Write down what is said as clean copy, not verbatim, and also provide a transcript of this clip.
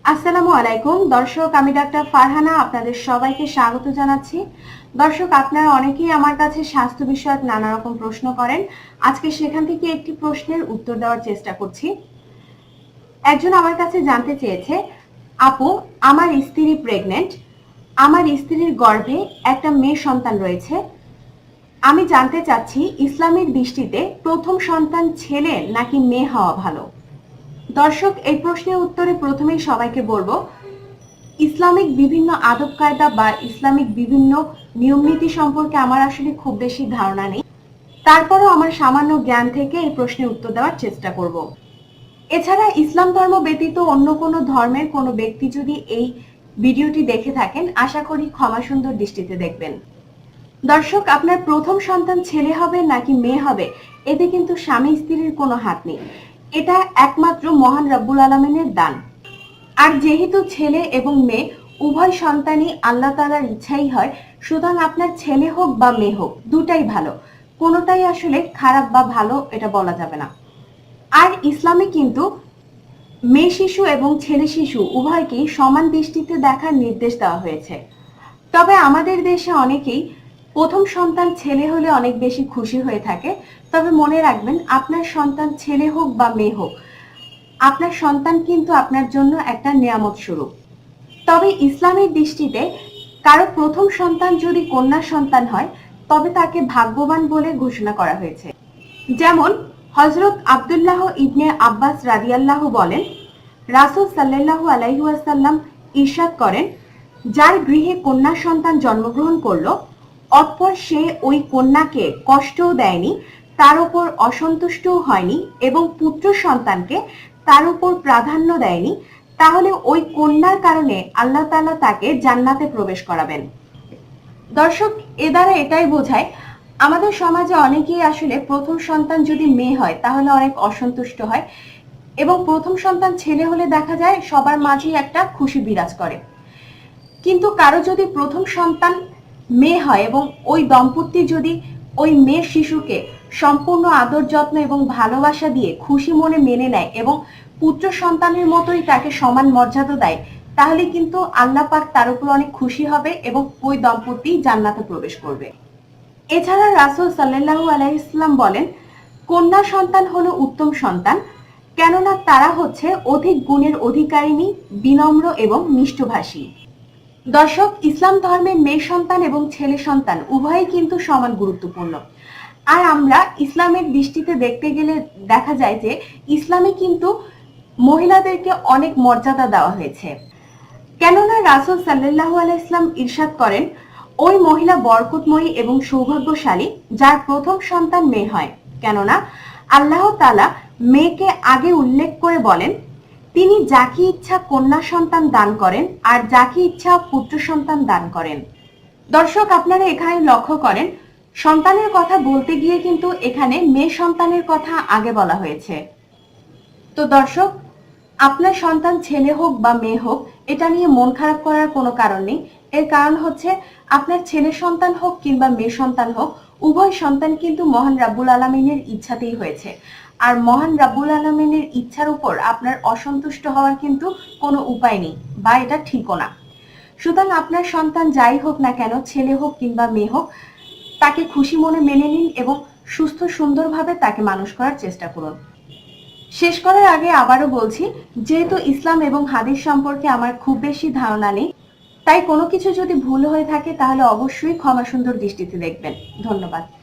আসসালামু আলাইকুম দর্শক, আমি ডাক্তার ফারহানা আপনাদের সবাইকে স্বাগত জানাচ্ছি। দর্শক, আপনারা অনেকেই আমার কাছে স্বাস্থ্য বিষয়ক নানা রকম প্রশ্ন করেন। আজকে সেখান থেকে একটি প্রশ্নের উত্তর দেওয়ার চেষ্টা করছি। একজন আমার কাছে জানতে চেয়েছে, আপু, আমার স্ত্রী প্রেগনেন্ট, আমার স্ত্রীর গর্ভে একটা মেয়ে সন্তান রয়েছে। আমি জানতে চাচ্ছি ইসলামের দৃষ্টিতে প্রথম সন্তান ছেলে নাকি মেয়ে হওয়া ভালো। দর্শক, এই প্রশ্নের উত্তরে প্রথমেই সবাইকে বলবো, ইসলামিক বিভিন্ন আদব কায়দা বা ইসলামিক বিভিন্ন নিয়ম নীতি সম্পর্কে আমার আসলে খুব বেশি ধারণা নেই। তারপরও আমার সামান্য জ্ঞান থেকে এই প্রশ্নের উত্তর দেওয়ার চেষ্টা করব। এছাড়া ইসলাম ধর্ম ব্যতীত অন্য কোনো ধর্মের কোনো ব্যক্তি যদি এই ভিডিওটি দেখে থাকেন, আশা করি ক্ষমা সুন্দর দৃষ্টিতে দেখবেন। দর্শক, আপনার প্রথম সন্তান ছেলে হবে নাকি মেয়ে হবে, এতে কিন্তু স্বামী স্ত্রীর কোনো হাত নেই। এটা একমাত্র মহান রব্বুল আলামিনের দান। আর যেহেতু ছেলে এবং মেয়ে উভয় সন্তানই আল্লাহ তাআলার ইচ্ছাই হয়, সুতরাং আপনার ছেলে হোক বা মেয়ে হোক, দুটাই ভালো। কোনোটাই আসলে খারাপ বা ভালো এটা বলা যাবে না। আর ইসলামে কিন্তু মেয়ে শিশু এবং ছেলে শিশু উভয়কেই সমান দৃষ্টিতে দেখার নির্দেশ দেওয়া হয়েছে। তবে আমাদের দেশে অনেকেই প্রথম সন্তান ছেলে হলে অনেক বেশি খুশি হয়ে থাকে। তবে মনে রাখবেন, আপনার সন্তান ছেলে হোক বা মেয়ে হোক, আপনার সন্তান কিন্তু আপনার জন্য একটা নিয়ামত স্বরূপ। তবে ইসলামের দৃষ্টিতে কারো প্রথম সন্তান যদি কন্যা সন্তান হয়, তবে তাকে ভাগ্যবান বলে ঘোষণা করা হয়েছে। যেমন হযরত আব্দুল্লাহ ইবনে আব্বাস রাদিয়াল্লাহু বলেন, রাসূল সাল্লাল্লাহু আলাইহি ওয়াসাল্লাম ইরশাদ করেন, যার গৃহে কন্যা সন্তান জন্মগ্রহণ করলো, অতঃপর সে ওই কন্যাকে কষ্টও দেয়নি, তার উপর অসন্তুষ্টও হয়নি এবং পুত্র সন্তানকে তার উপর প্রাধান্য দেয়নি, তাহলে ওই কন্যার কারণে আল্লাহ তাআলা তাকে জান্নাতে প্রবেশ করাবেন। দর্শক, এ দ্বারা এটাই বোঝায়, আমাদের সমাজে অনেকেই আসলে প্রথম সন্তান যদি মেয়ে হয় তাহলে অনেক অসন্তুষ্ট হয়, এবং প্রথম সন্তান ছেলে হলে দেখা যায় সবার মাঝেই একটা খুশি বিরাজ করে। কিন্তু কারো যদি প্রথম সন্তান মেয়ে হয় এবং ওই দম্পতি যদি ওই মেয়ে শিশুকে সম্পূর্ণ আদর যত্ন এবং ভালোবাসা দিয়ে খুশি মনে মেনে নেয় এবং পুত্র সন্তানের মতোই তাকে সমান মর্যাদা দেয়, তাহলে কিন্তু আল্লাহ পাক তার উপর অনেক খুশি হবে এবং ওই দম্পতি জান্নাতে প্রবেশ করবে। এছাড়া রাসূল সাল্লাল্লাহু আলাইহি ওয়াসাল্লাম বলেন, কন্যা সন্তান হলো উত্তম সন্তান, কেননা তারা হচ্ছে অধিক গুণের অধিকারিণী, বিনম্র এবং মিষ্টভাষী। দর্শক, ইসলাম ধর্মের মেয়ে সন্তান এবং ছেলে সন্তান উভয়ই কিন্তু সমান গুরুত্বপূর্ণ। আর আমরা ইসলামের দৃষ্টিতে দেখতে গেলে দেখা যায় যে ইসলামে কিন্তু মহিলাদেরকে অনেক মর্যাদা দেওয়া হয়েছে। কেননা রাসূল সাল্লাল্লাহু আলাইহি ওয়াসাল্লাম ইরশাদ করেন, ওই মহিলা বরকতময়ী এবং সৌভাগ্যশালী যার প্রথম সন্তান মেয়ে হয়। কেননা আল্লাহ তাআলা মেয়েকে আগে উল্লেখ করে বলেন, তিনি যাকে ইচ্ছা কন্যা সন্তান দান করেন আর যাকে ইচ্ছা পুত্র সন্তান দান করেন। দর্শক, আপনারা এখানে লক্ষ্য করেন, সন্তানের কথা বলতে গিয়ে কিন্তু এখানে মেয়ে সন্তানের কথা আগে বলা হয়েছে। তো দর্শক, আপনার সন্তান ছেলে হোক বা মেয়ে হোক, এটা নিয়ে মন খারাপ করার কোনো কারণ নেই। এর কারণ হচ্ছে, আপনার ছেলে সন্তান হোক কিংবা মেয়ে সন্তান হোক, উভয় সন্তান কিন্তু মহান রাব্বুল আলামিনের ইচ্ছাতেই হয়েছে। আর মহান রাব্বুল আলামিনের ইচ্ছার উপর আপনার অসন্তুষ্ট হওয়ার কিন্তু কোনো উপায় নেই, বা এটা ঠিকও না। সুতরাং আপনার সন্তান যাই হোক না কেন, ছেলে হোক কিংবা মেয়ে হোক, তাকে খুশি মনে মেনে নিন এবং সুস্থ সুন্দরভাবে তাকে মানুষ করার চেষ্টা করুন। শেষ করার আগে আবারও বলছি, যেহেতু ইসলাম এবং হাদিস সম্পর্কে আমার খুব বেশি ধারণা নেই, তাই কোনো কিছু যদি ভুল হয়ে থাকে তাহলে অবশ্যই ক্ষমা সুন্দর দৃষ্টিতে দেখবেন। ধন্যবাদ।